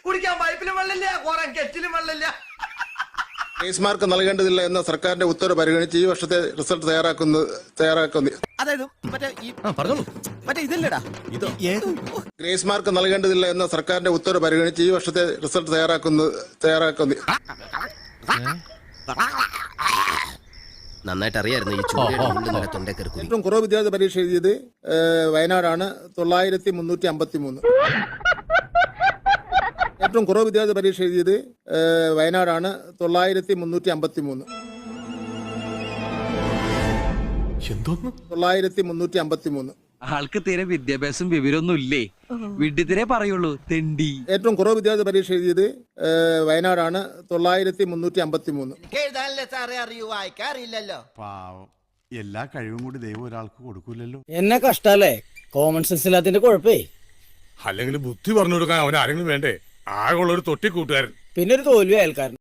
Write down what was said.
കുടിക്കാൻ പൈപ്പിലും വെള്ളമില്ല, കുറെ കെറ്റിലും വെള്ളമില്ല. ഗ്രേസ് മാർക്ക് നൽകേണ്ടതില്ല എന്ന സർക്കാരിന്റെ ഉത്തരവ് പരിഗണിച്ച് ഈ വർഷത്തെ റിസൾട്ട് തയ്യാറാക്കുന്നു. അതായത് മറ്റേ ഇതല്ലേടാ ഇത് ഗ്രേസ് മാർക്ക് നൽകേണ്ടതില്ല എന്ന സർക്കാരിന്റെ ഉത്തരവ് പരിഗണിച്ച് ഈ വർഷത്തെ റിസൾട്ട് തയ്യാറാക്കുന്നു. നന്നായിട്ട് അറിയായിരുന്നു ഈ ചൂട് തൊണ്ടേക്കറി. ഏറ്റവും കുറവ് വിദ്യാർത്ഥി പരീക്ഷ എഴുതിയത് വയനാടാണ് 9353. ഏറ്റവും കുറവ് വിദ്യാർത്ഥി പരീക്ഷ എഴുതിയത് വയനാടാണ് 9353. 9353. ആൾക്ക് തീരെ വിദ്യാഭ്യാസം വിവരമൊന്നും ഇല്ലേ, വിഡ്ഢിത്തിരെ പറയുള്ളൂ തെണ്ടി. ഏറ്റവും കുറവ് വിദ്യാർത്ഥി പരീക്ഷ എഴുതിയത് വയനാടാണ് 9353. എഴുതാനല്ലേ സാറേ അറിയൂ, വായിക്കാറില്ലല്ലോ. പാവം, എല്ലാ കഴിവും കൂടി ദൈവം ഒരാൾക്ക് കൊടുക്കൂലല്ലോ. എന്നെ കഷ്ടല്ലേ, കോമൺ സെൻസ് ഇല്ലാത്തിന്റെ കുഴപ്പേ. അല്ലെങ്കിൽ ബുദ്ധി പറഞ്ഞു കൊടുക്കാൻ അവൻ ആരെങ്കിലും വേണ്ടേ? ആകെയുള്ള ഒരു തൊട്ടി കൂട്ടുകാരൻ, പിന്നെ ഒരു തോൽവി അയൽക്കാരൻ.